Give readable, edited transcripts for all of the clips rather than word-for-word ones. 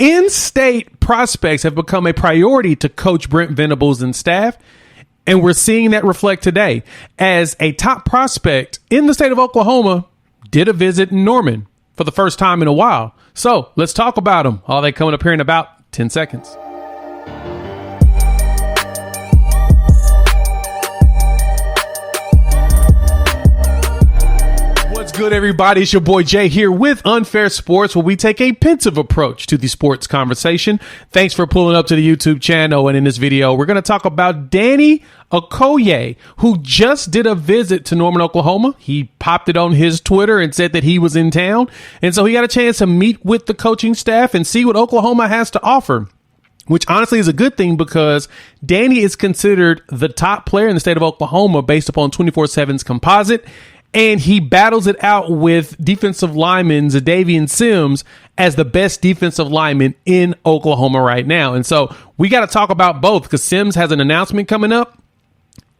In-state prospects have become a priority to Coach Brent Venables and staff, and we're seeing that reflect today as a top prospect in the state of Oklahoma did a visit in Norman for the first time in a while. So let's talk about them. All that coming up here in about 10 seconds. What's good, everybody? It's your boy Jay here with Unfair Sports, where we take a pensive approach to the sports conversation. Thanks for pulling up to the YouTube channel. And in this video, we're going to talk about Danny Okoye, who just did a visit to Norman, Oklahoma. He popped it on his Twitter and said that he was in town. And so he got a chance to meet with the coaching staff and see what Oklahoma has to offer, which honestly is a good thing because Danny is considered the top player in the state of Oklahoma based upon 24/7's Composite. And he battles it out with defensive lineman Zadavian Sims as the best defensive lineman in Oklahoma right now. And so we got to talk about both because Sims has an announcement coming up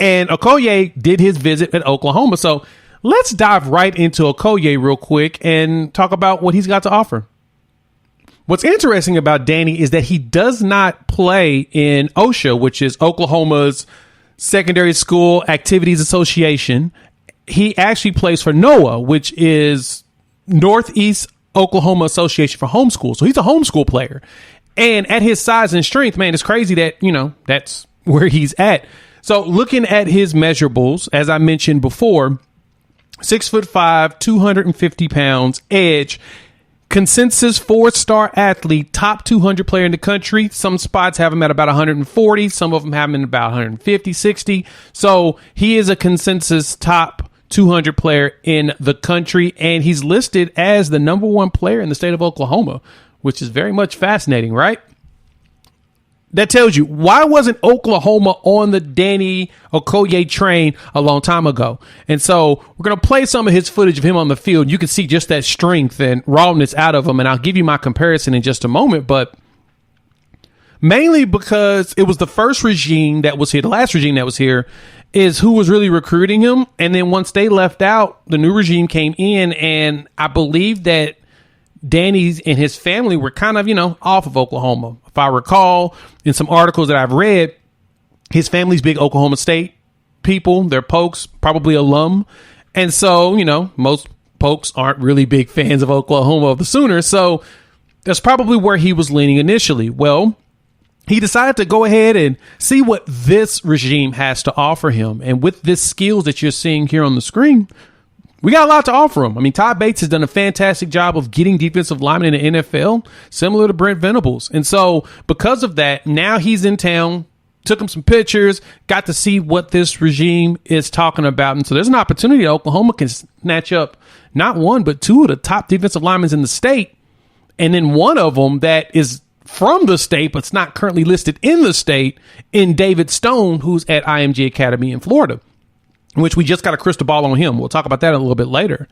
and Okoye did his visit at Oklahoma. So let's dive right into Okoye real quick and talk about what he's got to offer. What's interesting about Danny is that he does not play in OSHA, which is Oklahoma's Secondary School Activities Association. He actually plays for NOAA, which is Northeast Oklahoma Association for Homeschool. So he's a homeschool player. And at his size and strength, man, it's crazy that, that's where he's at. So looking at his measurables, as I mentioned before, 6'5", 250 pounds, edge, consensus 4-star athlete, top 200 player in the country. Some spots have him at about 140. Some of them have him in about 150, 60. So he is a consensus top 200 player in the country, and he's listed as the number one player in the state of Oklahoma, which is very much fascinating, right? That tells you, why wasn't Oklahoma on the Danny Okoye train a long time ago? And so we're going to play some of his footage of him on the field. You can see just that strength and rawness out of him, and I'll give you my comparison in just a moment, but mainly because it was the first regime that was here, the last regime that was here, is who was really recruiting him. And then once they left out, the new regime came in, and I believe that Danny's and his family were kind of, off of Oklahoma. If I recall, in some articles that I've read, his family's big Oklahoma State people. They're Pokes, probably alum. And so, most Pokes aren't really big fans of Oklahoma, of the Sooners. So that's probably where he was leaning initially. Well, he decided to go ahead and see what this regime has to offer him. And with this skills that you're seeing here on the screen, we got a lot to offer him. I mean, Todd Bates has done a fantastic job of getting defensive linemen in the NFL, similar to Brent Venables. And so because of that, now he's in town, took him some pictures, got to see what this regime is talking about. And so there's an opportunity that Oklahoma can snatch up not one, but two of the top defensive linemen in the state. And then one of them that is from the state, but it's not currently listed in the state, in David Stone, who's at IMG Academy in Florida, which we just got a crystal ball on him. We'll talk about that a little bit later.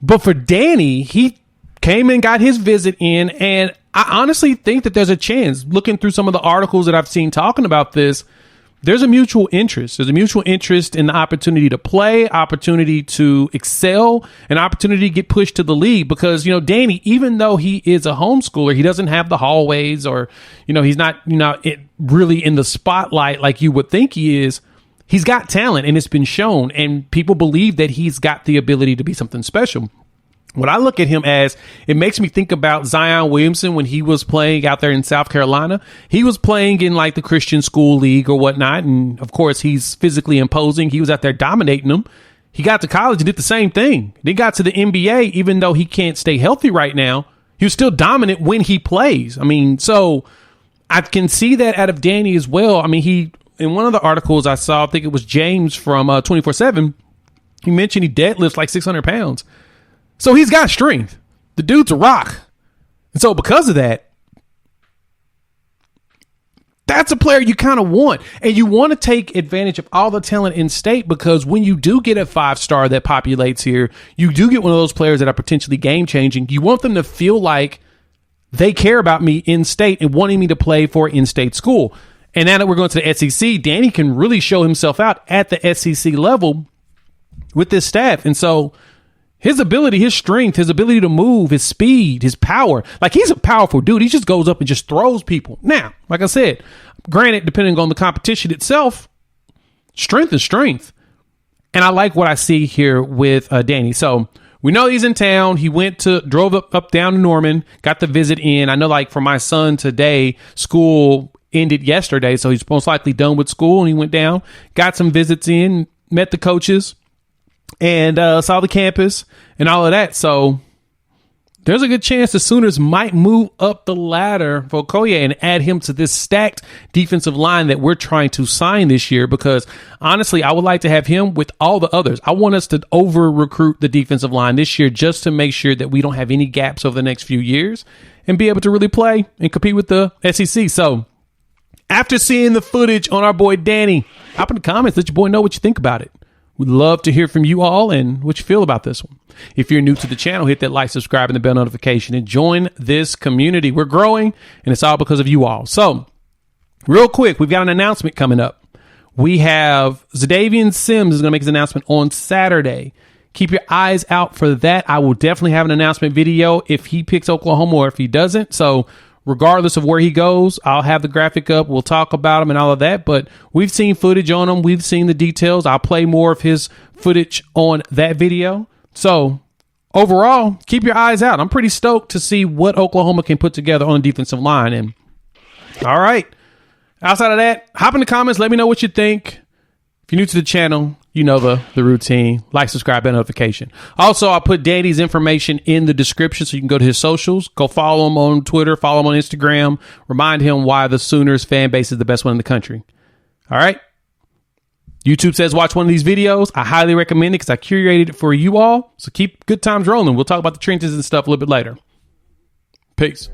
But for Danny, he came and got his visit in, and I honestly think that there's a chance, looking through some of the articles that I've seen talking about this, there's a mutual interest. There's a mutual interest in the opportunity to play, opportunity to excel, an opportunity to get pushed to the league because, Danny, even though he is a homeschooler, he doesn't have the hallways or, he's not, really in the spotlight like you would think he is. He's got talent and it's been shown, and people believe that he's got the ability to be something special. What I look at him as, it makes me think about Zion Williamson when he was playing out there in South Carolina. He was playing in like the Christian school league or whatnot. And of course, he's physically imposing. He was out there dominating them. He got to college and did the same thing. Then got to the NBA, even though he can't stay healthy right now, he was still dominant when he plays. I mean, so I can see that out of Danny as well. I mean, in one of the articles I saw, I think it was James from 24/7, he mentioned he deadlifts like 600 pounds. So he's got strength. The dude's a rock. And so because of that, that's a player you kind of want. And you want to take advantage of all the talent in state because when you do get a 5-star that populates here, you do get one of those players that are potentially game-changing. You want them to feel like they care about me in state and wanting me to play for in-state school. And now that we're going to the SEC, Danny can really show himself out at the SEC level with this staff. And so His ability, his strength, his ability to move, his speed, his power. Like, he's a powerful dude. He just goes up and just throws people. Now, like I said, granted, depending on the competition itself, strength is strength. And I like what I see here with Danny. So we know he's in town. He drove up down to Norman, got the visit in. I know, like, for my son today, school ended yesterday, so he's most likely done with school, and he went down, got some visits in, met the coaches, and saw the campus and all of that. So there's a good chance the Sooners might move up the ladder for Okoye and add him to this stacked defensive line that we're trying to sign this year, because honestly, I would like to have him with all the others. I want us to over-recruit the defensive line this year just to make sure that we don't have any gaps over the next few years and be able to really play and compete with the SEC. So after seeing the footage on our boy Danny, hop in the comments, let your boy know what you think about it. We'd love to hear from you all and what you feel about this one. If you're new to the channel, hit that like, subscribe, and the bell notification and join this community. We're growing, and it's all because of you all. So, real quick, we've got an announcement coming up. We have Zadavian Sims is going to make his announcement on Saturday. Keep your eyes out for that. I will definitely have an announcement video if he picks Oklahoma or if he doesn't. So, regardless of where he goes, I'll have the graphic up. We'll talk about him and all of that. But we've seen footage on him. We've seen the details. I'll play more of his footage on that video. So overall, keep your eyes out. I'm pretty stoked to see what Oklahoma can put together on the defensive line. And all right, outside of that, hop in the comments. Let me know what you think. If you're new to the channel, you know the routine. Like, subscribe, and notification. Also, I'll put Danny's information in the description so you can go to his socials. Go follow him on Twitter. Follow him on Instagram. Remind him why the Sooners fan base is the best one in the country. All right? YouTube says watch one of these videos. I highly recommend it because I curated it for you all. So keep good times rolling. We'll talk about the trenches and stuff a little bit later. Peace.